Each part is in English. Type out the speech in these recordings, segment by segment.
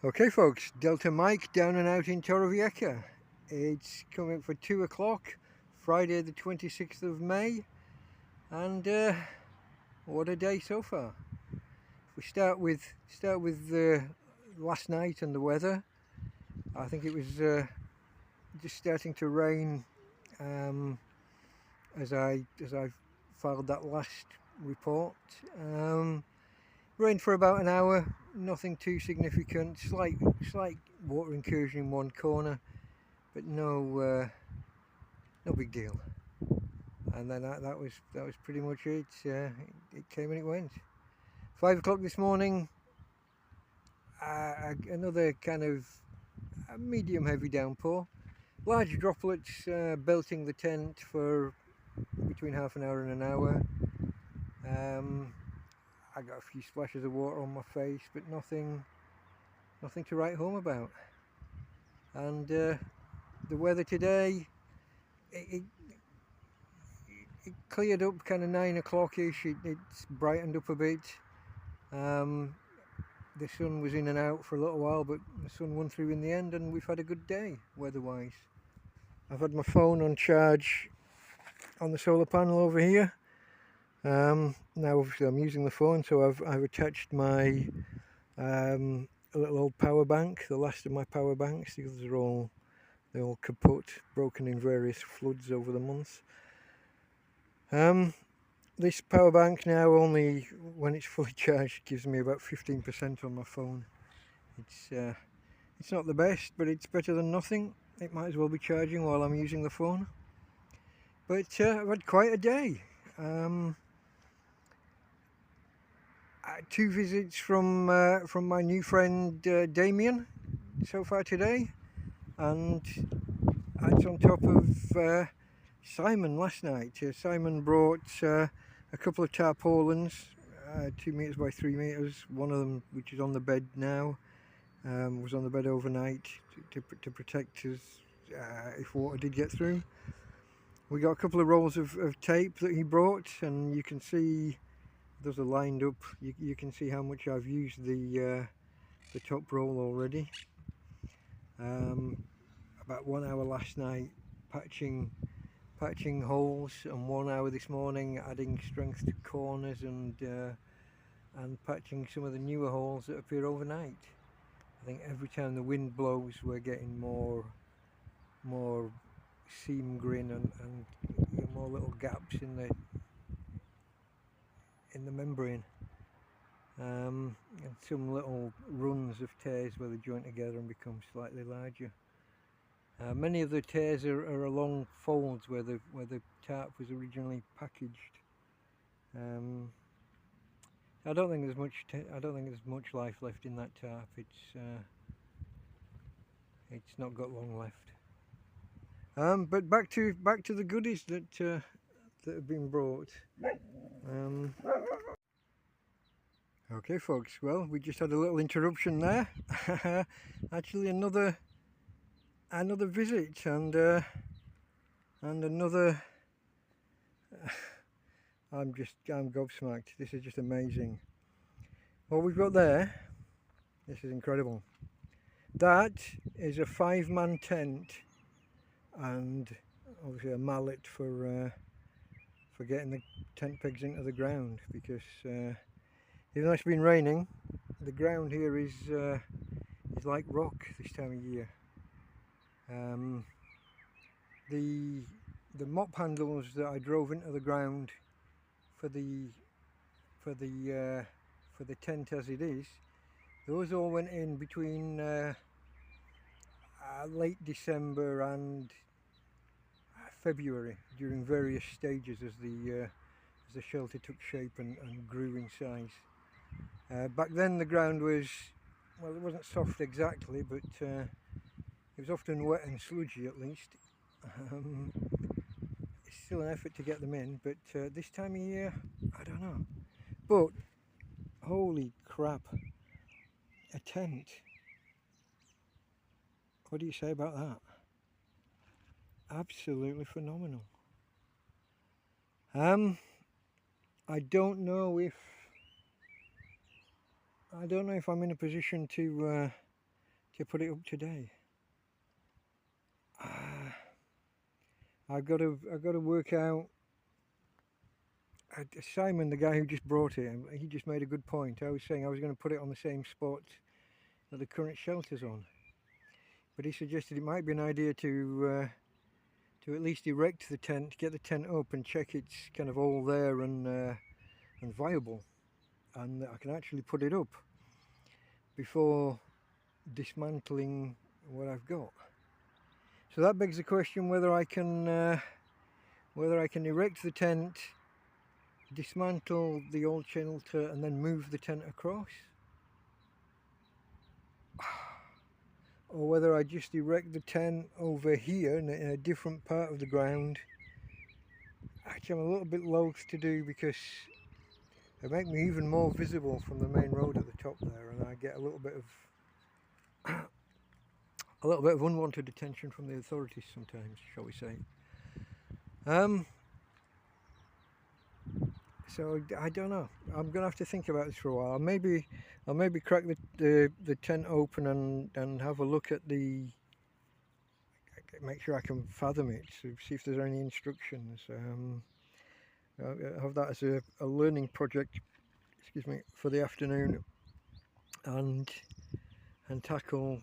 Okay folks, Delta Mike down and out in Torrevieja. It's coming for 2 o'clock, Friday the 26th of May, and what a day so far. If we start with last night and the weather. I think it was just starting to rain as I filed that last report. Rained for about an hour, nothing too significant. Slight water incursion in one corner, but no big deal. And then that was pretty much it. It came and it went. 5 o'clock this morning, another kind of medium heavy downpour. Large droplets belting the tent for between half an hour and an hour. I got a few splashes of water on my face, but nothing to write home about. And the weather today, it cleared up kind of 9 o'clock-ish. It's brightened up a bit. The sun was in and out for a little while, but the sun won through in the end, and we've had a good day weather-wise. I've had my phone on charge on the solar panel over here. Now obviously I'm using the phone, so I've attached my little old power bank, the last of my power banks. The others are they're all kaput, broken in various floods over the months. This power bank now, only when it's fully charged, gives me about 15% on my phone. It's not the best, but it's better than nothing. It might as well be charging while I'm using the phone. But I've had quite a day. 2 visits from my new friend Damien so far today, and that's on top of Simon last night. Simon brought a couple of tarpaulins, 2 meters by 3 meters. One of them, which is on the bed now, was on the bed overnight to protect us if water did get through. We got a couple of rolls of tape that he brought, and you can see those are lined up. You can see how much I've used the top roll already. About 1 hour last night patching holes, and 1 hour this morning adding strength to corners and patching some of the newer holes that appear overnight. I think every time the wind blows, we're getting more seam grin and more little gaps in the membrane, and some little runs of tears where they join together and become slightly larger. Many of the tears are along folds where the tarp was originally packaged. I don't think there's much life left in that tarp. It's not got long left. But back to the goodies that have been brought. Okay folks, well, we just had a little interruption there. Actually another visit and another I'm gobsmacked. This is just amazing. What we've got there, this is incredible. That is a 5-man tent, and obviously a mallet for getting the tent pegs into the ground, because even though it's been raining, the ground here is like rock this time of year. The mop handles that I drove into the ground for the tent as it is, those all went in between late December and February, during various stages as the shelter took shape and grew in size. Back then the ground was, well, it wasn't soft exactly, but it was often wet and sludgy at least. It's still an effort to get them in, but this time of year, I don't know. But holy crap, a tent. What do you say about that? Absolutely phenomenal. I don't know if I'm in a position to to put it up today. I've got to work out. Simon, the guy who just brought it, he just made a good point. I was saying I was going to put it on the same spot that the current shelter's on, but he suggested it might be an idea to at least erect the tent, get the tent up, and check it's kind of all there and viable, and I can actually put it up before dismantling what I've got. So that begs the question whether I can erect the tent, dismantle the old shelter, and then move the tent across, or whether I just erect the tent over here in a different part of the ground. Actually, I'm a little bit loath to do because it makes me even more visible from the main road at the top there, and I get a little bit of unwanted attention from the authorities sometimes, shall we say. So I don't know. I'm gonna have to think about this for a while. I'll maybe crack the tent open and have a look at make sure I can fathom it, so see if there's any instructions. Have that as a learning project, excuse me, for the afternoon, and tackle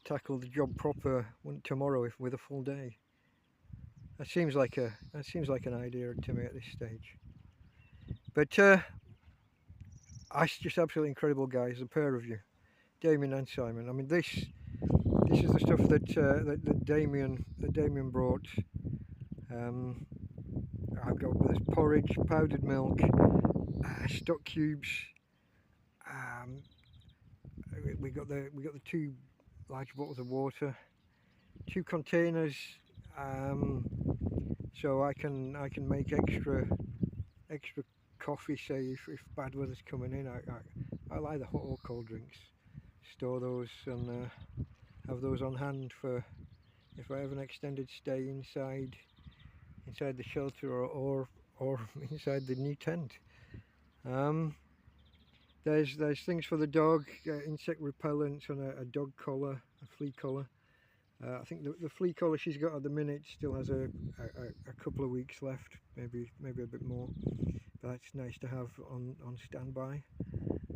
the job proper tomorrow with a full day. That seems like an idea to me at this stage. But just absolutely incredible guys, the pair of you, Damien and Simon. I mean, this is the stuff that Damien brought. I've got this porridge, powdered milk, stock cubes. We got the 2 large bottles of water, 2 containers, so I can make extra coffee, say if bad weather's coming in. I like the hot or cold drinks, store those and have those on hand for if I have an extended stay inside the shelter or inside the new tent. There's things for the dog, insect repellents and a dog collar, a flea collar. I think the flea collar she's got at the minute still has a couple of weeks left, maybe a bit more. But that's nice to have on standby.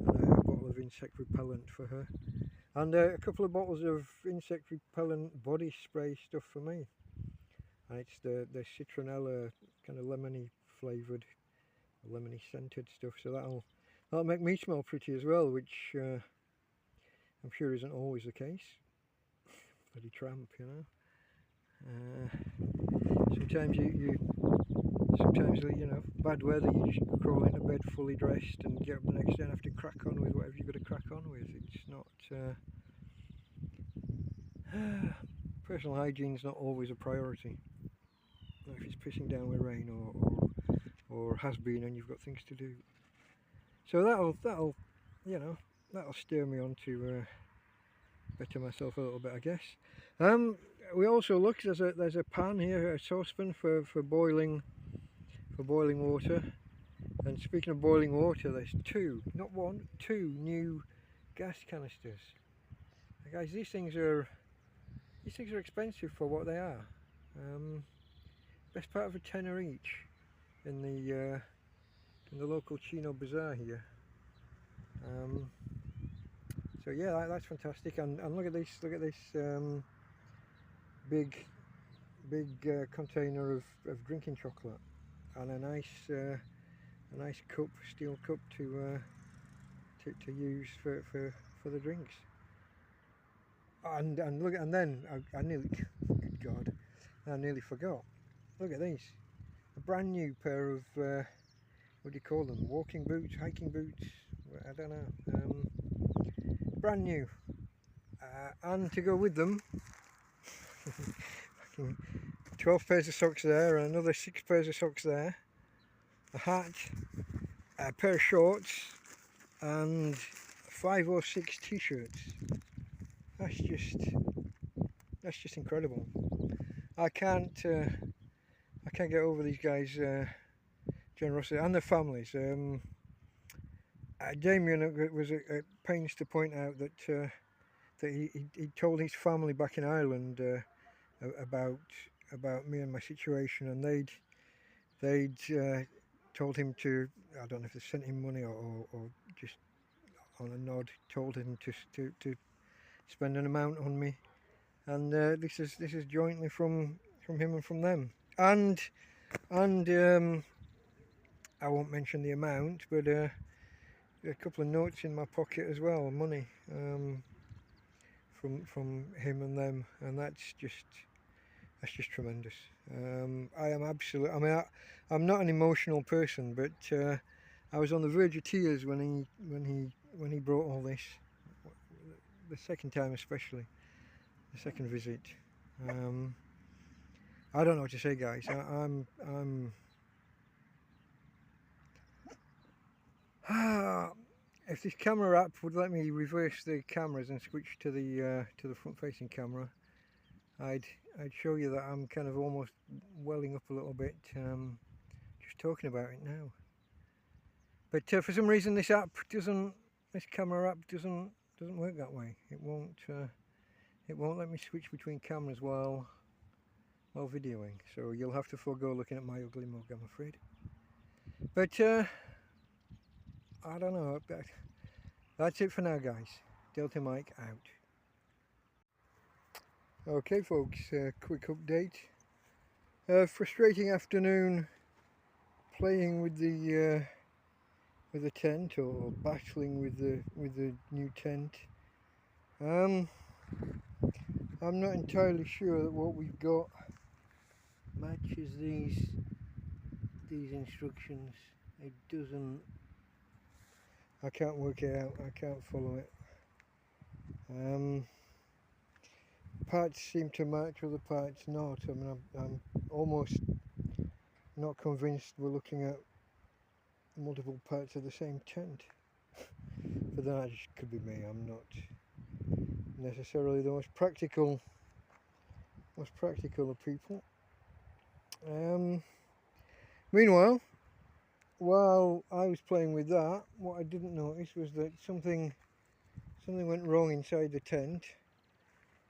And a bottle of insect repellent for her, and a couple of bottles of insect repellent body spray stuff for me. And it's the citronella, kind of lemony flavoured, lemony scented stuff. So that'll make me smell pretty as well, which I'm sure isn't always the case. Bloody tramp, you know. Sometimes you know, bad weather, you just crawl into bed fully dressed and get up the next day and have to crack on with whatever you've got to crack on with. It's not personal hygiene's not always a priority. If it's pissing down with rain or has been and you've got things to do. So that'll you know, that'll steer me on to better myself a little bit, I guess. We also looked, there's a pan here, a saucepan for boiling water. And speaking of boiling water, there's 2, not 1, 2 new gas canisters. Now guys, these things are expensive for what they are. Best part of a tenner each in the local Chino bazaar here. So yeah, that's fantastic. And look at this big container of drinking chocolate, and a nice cup, steel cup to use for the drinks. And look, and then I nearly, good God, I nearly forgot. Look at these, a brand new pair of what do you call them? Walking boots, hiking boots? I don't know. Brand new, and to go with them, 12 pairs of socks there, and another 6 pairs of socks there, a hat, a pair of shorts, and 5 or 6 t-shirts. That's just incredible. I can't get over these guys' generosity and their families. Damien was at pains to point out that that he told his family back in Ireland about me and my situation, and they'd told him to, I don't know if they sent him money or just on a nod told him to spend an amount on me, and this is jointly from him and from them, and I won't mention the amount, but a couple of notes in my pocket as well, money from him and them, and that's just tremendous. I am absolute. I mean, I'm not an emotional person, but I was on the verge of tears when he brought all this. The second time, especially the second visit. I don't know what to say, guys. I'm if this camera app would let me reverse the cameras and switch to the front-facing camera, I'd show you that I'm kind of almost welling up a little bit just talking about it now. But for some reason, this camera app doesn't work that way. It won't let me switch between cameras while videoing. So you'll have to forego looking at my ugly mug, I'm afraid. But I don't know. That's it for now, guys. Delta Mike out. Okay, folks. Quick update. Frustrating afternoon playing with the tent, or battling with the new tent. I'm not entirely sure that what we've got matches these instructions. It doesn't. I can't work it out. I can't follow it. Parts seem to match, other parts not. I mean, I'm almost not convinced we're looking at multiple parts of the same tent. But that just could be me. I'm not necessarily the most practical of people. Meanwhile, while I was playing with that, what I didn't notice was that something went wrong inside the tent.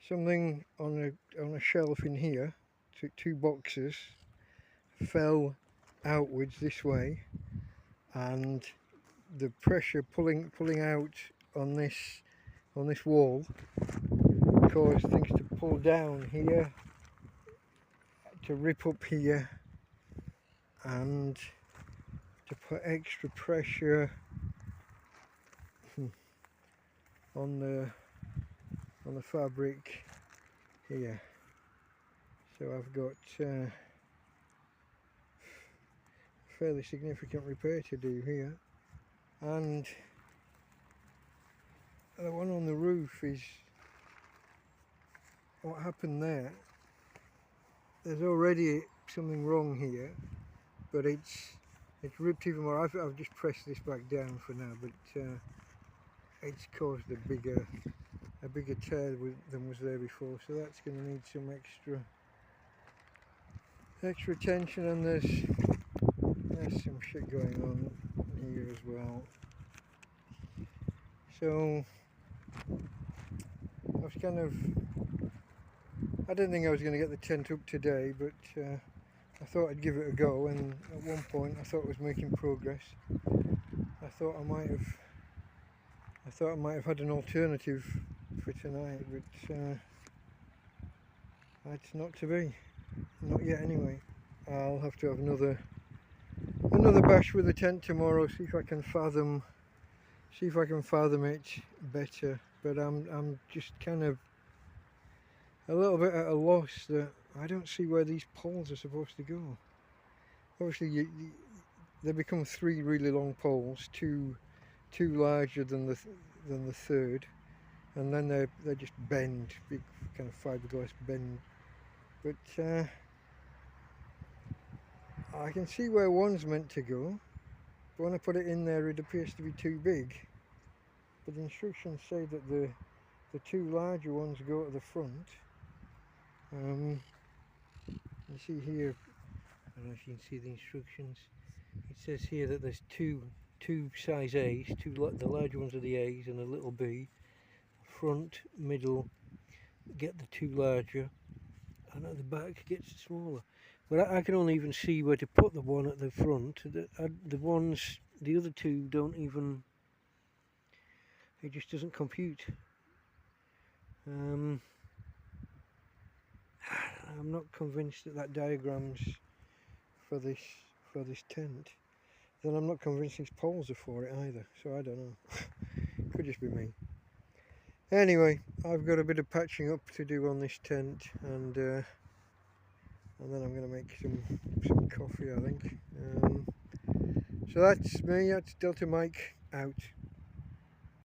Something on a shelf in here, two boxes, fell outwards this way, and the pressure pulling out on this wall caused things to pull down here, to rip up here, and to put extra pressure on the fabric here. So I've got a fairly significant repair to do here, and the one on the roof is what happened there. There's already something wrong here, but it's ripped even more. I've just pressed this back down for now, but it's caused a bigger tear than was there before, so that's going to need some extra attention, and there's some shit going on here as well. So I didn't think I was going to get the tent up today, but I thought I'd give it a go, and at one point I thought I was making progress. I thought I might have had an alternative for tonight, but that's not to be. Not yet anyway. I'll have to have another bash with the tent tomorrow, see if I can fathom it better. But I'm just kind of a little bit at a loss that I don't see where these poles are supposed to go. Obviously they become 3 really long poles, two larger than the third, and then they just bend, big kind of fiberglass bend. But I can see where one's meant to go, but when I put it in there it appears to be too big. But the instructions say that the 2 larger ones go to the front. You see here, I don't know if you can see the instructions. It says here that there's two size A's, the larger ones are the A's and a little B, front, middle get the two larger, and at the back gets smaller. But I can only even see where to put the one at the front. The other two don't even. It just doesn't compute. I'm not convinced that diagram's for this tent. Then I'm not convinced these poles are for it either. So I don't know. Could just be me. Anyway, I've got a bit of patching up to do on this tent, and then I'm going to make some coffee, I think. So that's me. That's Delta Mike out.